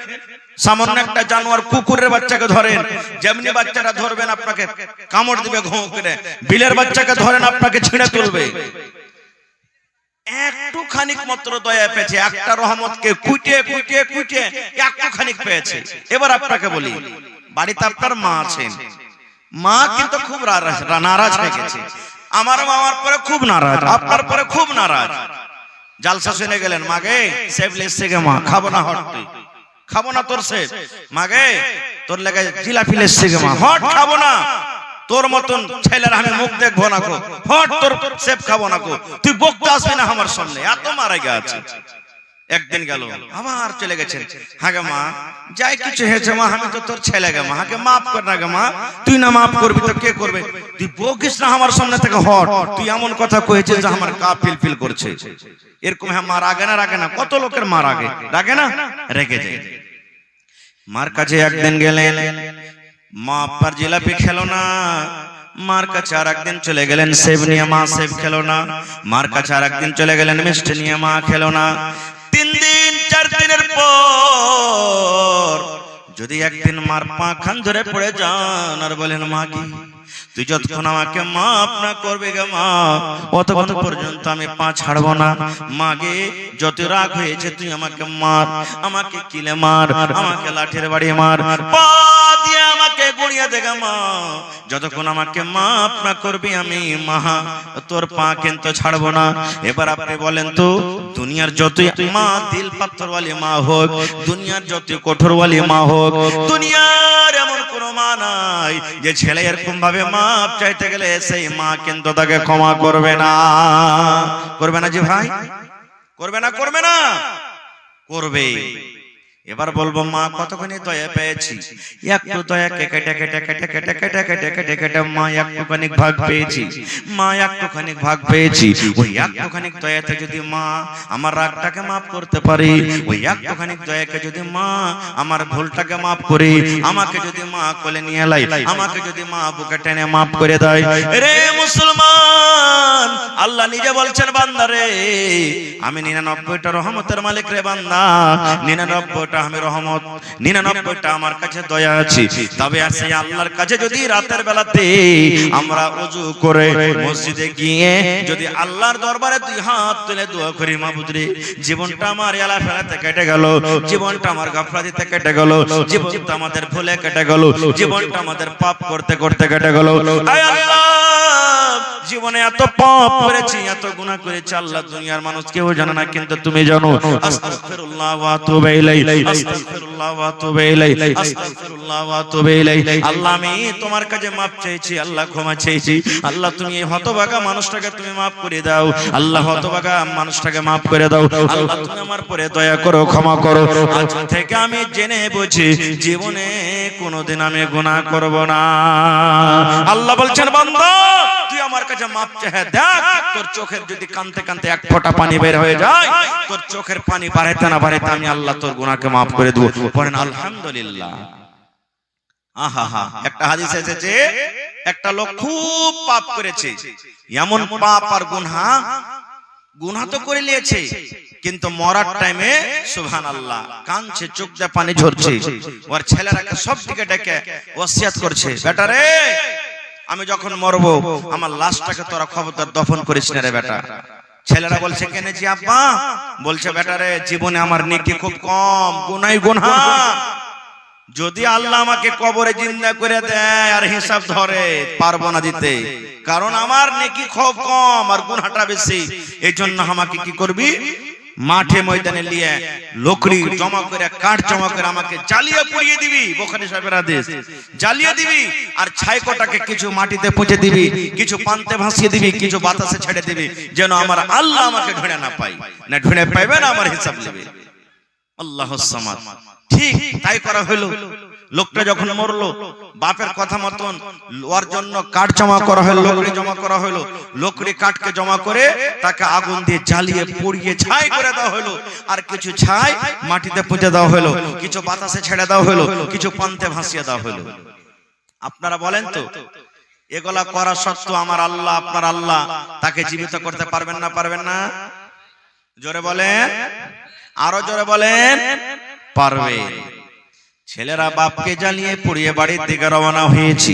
সামান্য একটা জানোয়ার কুকুরের বাচ্চাকে ধরেন, যেমনি বাচ্চাটা ধরবেন আপনাকে কামড় দিবে ঘুঁ করে। বিলের বাচ্চাকে ধরেন, আপনাকে ছিঁড়ে তুলবে। একটু খানিক মাত্র দয়া পেয়েছে, একটা রহমতকে কুইটে কুইটে কুইটে একটু খানিক পেয়েছে। এবার আপনাকে বলি, বাড়িতে আপনার মা আছেন, মা কিন্তু খুব নারাজ হয়ে গেছে। আমার মা আমার পরে খুব নারাজ, আপনার পরে খুব নারাজ। জালসা শুনে গেলেন, মাগে সেব লেসছে গে মা, খাবো না হট, তুই খাবো না তোর সেব, মাগে তোর লেগে জিলাপি লেসছে গে মা, হট খাবো না, তোর মতন ছেলের আমি মুখ দেখবো না গো, হট তোর সেব খাবো না গো, তুই বকতে আসবি না আমার সামনে, এত মারা গেছে। একদিন গেল, আবার চলে গেছেন, হাগে মা যাই কিছু হয়েছে মা, আমি তো তোর ছেলে গে মা, হাগে মাফ কর না গে মা, তুই না মাফ করবি তো কে করবে, তুই বকিস না আমার সামনে থেকে, হট তুই এমন কথা কয়েছিস যে আমার গা ফিল ফিল করছে। এরকম হ্যাঁ, মা রাগে না? রাগে না? কত লোকের মা রাগে, রাগে না? রেগে যায়। মার কাছে একদিন গেলেন, মা আপনার জিলাপি খেলো না, মার কাছে আর একদিন চলে গেলেন সেব নিয়ে, মা সেব খেলো না। মার কাছে আর একদিন চলে গেলেন মিষ্টি নিয়ে, মা খেলো না। 3 দিন 4 দিনের পর যদি একদিন মার পা খান ধরে পড়ে যান আর বলেন, মা কি তুই যতক্ষণ আমাকে মাফ না করবে গে মা, অতক্ষণ পর্যন্ত আমি পা ছাড়বো না। মাগে যত রাগ হয়েছে তুই আমাকে মার, আমাকে কিলে মার, আমাকে লাঠির বাড়ি মার, পা দিয়ে আমাকে গুড়িয়ে দে গে মা, যতক্ষণ আমাকে মাফ না করবি আমি মা তোর পা কিন্তু ছাড়বো না। এবার আপনি বলেন তো, দুনিয়ার যতই মা দিল পাথরওয়ালি মা হোক, দুনিয়ার যত কঠোরওয়ালি মা হোক, দুনিয়ার এমন কোন মা নাই যে ছেলে এরকম ভাবে মাপ চাইতে গেলে সেই মা কিন্তু তাকে ক্ষমা করবে না। করবে না জি ভাই? করবে না? করবে না? করবে। এবার বলবো, মা কতখানি দয়া পেয়েছি, একটু দয়াকে কেটে কেটে কেটে কেটে কেটে কেটে কেটে কেটে মা একটুখানি ভাগ পেয়েছি, মা একটুখানি ভাগ পেয়েছি। ওই একটুখানি দয়াতে যদি মা আমার রাগটাকে মাফ করতে পারে, ওই একটুখানি দয়াকে যদি মা আমার ভুলটাকে মাফ করে, আমাকে যদি মা কোলে নিয়ে লাই, আমাকে যদি মা বুকে টেনে মাফ করে দেয়, রে মুসলমান কোরআন আল্লাহ নিজে বলছেন বান্দারে আমি 99টা রহমতের মালিক রে বান্দা, 99টা আমি রহমত, 99টা আমার কাছে দয়া আছে। তবে আছে আল্লাহর কাছে যদি রাতের বেলাতে আমরা ওযু করে মসজিদে গিয়ে যদি আল্লাহর দরবারে দুই হাত তুলে দোয়া করি, মাবুদ রে জীবনটা আমার এলা ফেলাতে কেটে গেল, জীবনটা আমার গাফলাতিতে কেটে গেল, জীবনটা আমাদের ভুলে কেটে গেল, জীবনটা আমাদের পাপ করতে করতে কেটে গেল। আয় আল্লাহ জীবনে এত পাপ করেছি, এত গুনাহ করেছি আল্লাহ দুনিয়ার মানুষ কেউ জানে না, কিন্তু তুমি জানো। আস্তাগফিরুল্লাহ ওয়া আতুবু ইলাইহি, আস্তাগফিরুল্লাহ ওয়া আতুবু ইলাইহি, আস্তাগফিরুল্লাহ ওয়া আতুবু ইলাইহি। আল্লাহ আমি তোমার কাছে maaf চাইছি, আল্লাহ ক্ষমা চাইছি। আল্লাহ তুমি এই হতভাগা মানুষটাকে তুমি maaf করে দাও, আল্লাহ হতভাগা মানুষটাকে maaf করে দাও। আল্লাহ তুমি আমার পরে দয়া করো, ক্ষমা করো। আজ থেকে আমি জেনে বুঝি জীবনে কোনোদিন আমি গুনাহ করব না। আল্লাহ বলছেন বান্দা তুই আমার কাছে মাপ চাহে দেখ, তোর চোখের যদি কানতে কানতে এক ফোঁটা পানি বের হয়ে যায়, তোর চোখের পানি বাড়াইতে না বাড়াইতে আমি আল্লাহ তোর গুনাহকে মাফ করে দেব। পড়েন আলহামদুলিল্লাহ। আহা একটা হাদিস এসেছে একটা লোক খুব পাপ করেছে, এমন পাপ আর গুনাহ তো করে নিয়েছে, কিন্তু মরার টাইমে সুবহানাল্লাহ কাঁদছে, চোখ দিয়ে পানি ঝরছে। ওর ছেলেরাকে সব দিকে ডেকে ওসিয়াত করছে, বেটা রে আমি যখন মরবো আমার লাশটাকে তোরা খবরদার দফন করিস না রে বেটা। ছেলেরা বলছে কেন জি আব্বা? বলছে বেটা রে জীবনে আমার নেকি খুব কম, গুনাহই গুনাহ। যদি আল্লাহ আমাকে কবরে জিন্দা করে দেয় আর হিসাব ধরে পারবো না দিতে, কারণ আমার নেকি খুব কম আর গুনাহটা বেশি। এই জন্য আমাকে কি করবি, মাঠে ময়দানে নিয়ে লকড়ি জমা করে কাঠ জমা করে আমাকে জ্বালিয়ে পুড়িয়ে দিবি, বুখারী সাহেবের হাদিস, জ্বালিয়ে দিবি আর ছাইকোটাকে কিছু মাটিতে পুঁতে দিবি, কিছু পান্তে ভাসিয়ে দিবি, কিছু বাতাসে ছেড়ে দিবি, যেন আমার আল্লাহ আমাকে ঢুঁড়ে না পাই, না ঢুঁড়ে পাইবে না আমার হিসাব নেবে। আল্লাহুস সামাদ। ঠিক তাই করা হলো। লোকটা যখন মরলো বাপের কথা মতন ওর জন্য কাঠ জমা করা হলো, লকড়ি জমা করা হলো, লকড়ি কাঠকে জমা করে তাকে আগুন দিয়ে জ্বালিয়ে পুড়িয়ে ছাই করে দেওয়া হলো, আর কিছু ছাই মাটিতে পুঁতে দেওয়া হলো, কিছু বাতাসে ছেড়ে দেওয়া হলো, কিছু পান্তে ভাসিয়ে দেওয়া হলো। আপনারা বলেন তো এগুলা করা সত্ত্বেও আমার আল্লাহ আপনার আল্লাহ তাকে জীবিত করতে পারবেন না? পারবেন না? জোরে বলেন, আরো জোরে বলেন, পারবেন। ছেলেরা বাপকে জ্বালিয়ে পুড়িয়ে বাড়ির দিকে রওনা হয়েছে,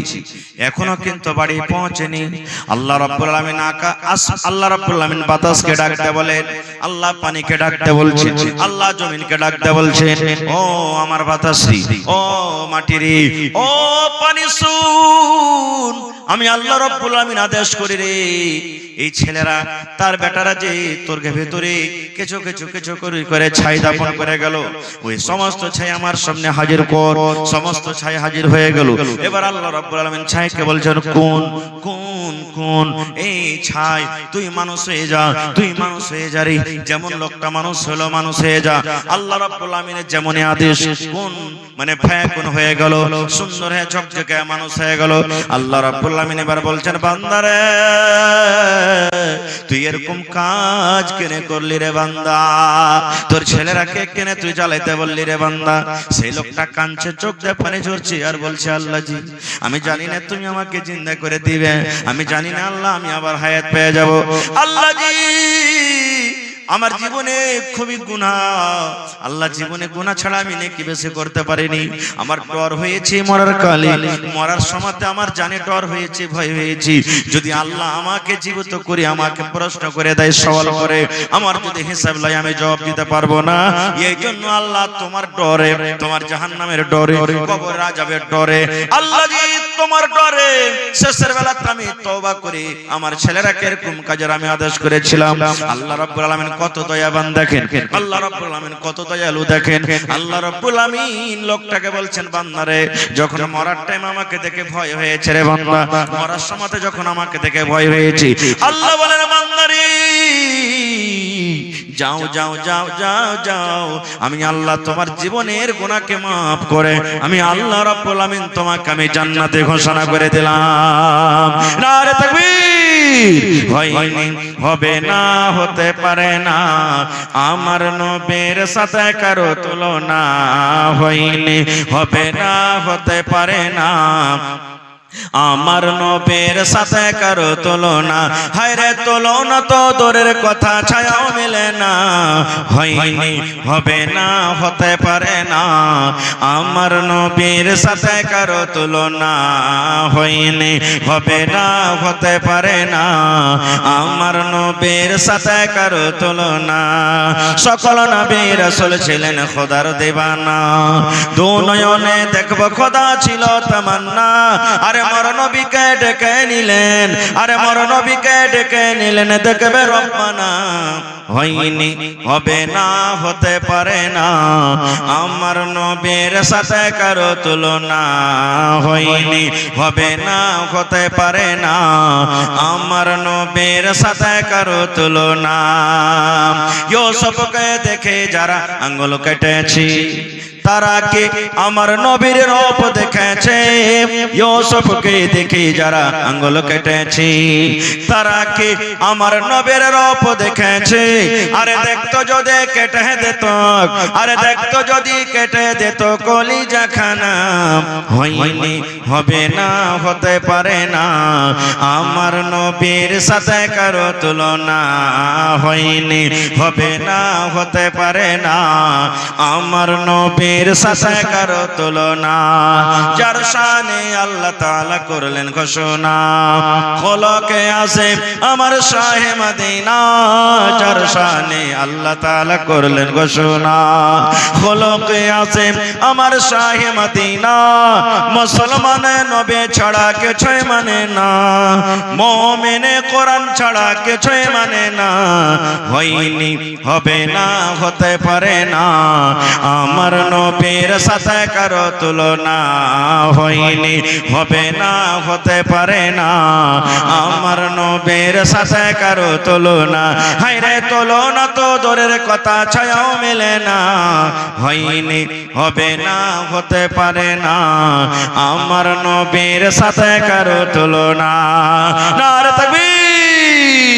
এখনো কিন্তু বাড়ি পৌঁছেনি। আল্লাহ রাব্বুল আলামিন আল্লাহ রাব্বুল আলামিন বাতাসকে ডাকতে বলেন, আল্লাহ পানিকে ডাকতে বলছেন, আল্লাহ জমিনকে ডাকতে বলছেন, ও আমার বাতাসী, ও মাটিরে, ও পানি শুন, আমি আল্লাহ রাব্বুল আলামিন আদেশ করি রে, এই ছেলেরা তার বেটারা যে তোর ভেতরে কিছু কিছু কিছু করে ছাই দাপন করে গেল, ওই সমস্ত ছাই আমার সামনে হাজির কর। সমস্ত ছাই হাজির হয়ে গেল। এবার আল্লাহ রাব্বুল আলামিন ছাইকে বলছেন, কোন কোন কোন এই ছাই তুই মানুষ হয়ে যা, তুই মানুষ হয়ে যা রে, যেমন লোকটা মানুষ হলো মানুষ হয়ে যা। আল্লাহ রাব্বুল আলামিনের যেমন আদেশ, কোন মানে ফায়াকুন হয়ে গেল, সুন্দর হয়ে ঝকঝকে মানুষ হয়ে গেল। আল্লাহ রাব্বুল আলামিন এবার বলছেন, বান্দারে তুই এরকম কাজ কেন করলি রে বান্দা? তোর ছেলেরাকে কেন তুই জ্বালাইতে বললি রে বান্দা? সেই লোকটা কাঁদছে, চোখ দিয়ে পানি ঝরছে আর বলছে, আল্লাহ জি আমি জানি না তুমি আমাকে জিন্দা করে দিবে, আমি জানি না আল্লাহ আমি আবার হায়াত পেয়ে যাব। আল্লাহ জি আমার জীবনে খুবই গুনাহ, আল্লাহ জীবনে গুনাহ ছাড়া আমি নেকি বেশি করতে পারিনি। আমার ডর হয়েছে মরার কালে, মরার সময়তে আমার জানে ডর হয়েছে, ভয় হয়েছে, যদি আল্লাহ আমাকে জীবিত করে আমাকে প্রশ্ন করে দেয়, সওয়াল করে, আমার যদি হিসাব লয় আমি জবাব দিতে পারবো না। এই জন্য আল্লাহ তোমার ডরে, তোমার জাহান্নামের ডরে, কবর আযাবের ডরে, আল্লাহ জি তোমার ডরে শেষের বেলাতে আমি তওবা করি আমার ছেলেরাকে এরকম কাজের আমি আদেশ করেছিলাম। আল্লাহ রাব্বুল আলামিন কত দয়াবান দেখেন, আল্লাহ রাব্বুল আলামিন কত দয়ালু দেখেন। আল্লাহ রাব্বুল আলামিন লোকটাকে বলছেন, বান্দারে যখন মরার টাইম আমাকে দেখে ভয় হয়েছে রে বান্দা, মরার সময়তে যখন আমাকে দেখে ভয় হয়েছে, আল্লাহ বলেন, বান্দারে যাও যাও যাও যাও যাও, আমি আল্লাহ তোমার জীবনের গুনাহকে maaf করে আমি আল্লাহ রাব্বুল আলামিন তোমাকে আমি জান্নাতে ঘোষণা করে দিলাম। নারে তাকবীর। হয়নি, হবে না, হতে পারে না, আমার নবীর সাথে কারো তুলনা, হয়নি, হবে না, হতে পারে না, আমার নবীর সাথে কারো তুলনা, হায়রে তুলনা তো দূরের কথা, ছায়াও মেলে না, হয়নি হবে না হতে পারে না। আমার নবীর সাথে কারো তুলনা, হয়নি হবে না হতে পারে না। আমার নবীর সাথে কারো তুলনা। সকল নবী রাসূল ছিলেন খোদার দিওয়ানা, দু নয়নে দেখব খোদা ছিল তামান্না। আরে মোর নবীকে ডেকে নিলেন, আরে মোর নবীকে ডেকে নিলেন, দেখবে রব্বানা, হয়নি হবে না হতে পারে না। আমার নবীর সাথে কারো তুলনা, হয়নি হবে না হতে পারে না। আমার নবীর সাথে কারো তুলনা। ইউসুফকে দেখে যারা আঙ্গুল কেটেছি, তারা কে আমার নবীর রূপ দেখেছে। ইউসুফকে দেখে যারা আঙ্গুল কেটেছি, তারা কে আমার নবীর রূপ দেখেছে। আরে দেখতো যদি কেটে দিত, আরে দেখতো যদি কেটে দিত কলিজা খানা, হয়নি হবে না হতে পারে না। আমার নবীর সাথে কারো তুলনা, হয়নি হবে না হতে পারে না। আমার নবীর সাথে কারো তুলনা। যার শানে আল্লাহ তাআলা করলেন ঘোষণা, খোলকে আসে আমার শাহে মদিনা। যার শানে আল্লাহ তাআলা করলেন ঘোষণা, খোলকে আসে আমার শাহে মদিনা। মুসলমান নবী ছাড়া কিছুই মানে না, মুমিনে কোরআন ছাড়া কিছুই মানে না। হয়নি হবে না হতে পারে না। আমার নবীর সাথে কারো তুলনা, হয়নি হবে না হতে পারে না। আমার নবীর সাথে কারো তুলনা, হায়রে তুলনা তো দূরের কথা, ছায়াও মেলে না, হয়নি হবে না হতে পারে না। আমার নবীর সাথে কারো তুলনা। নারে তাকবীর।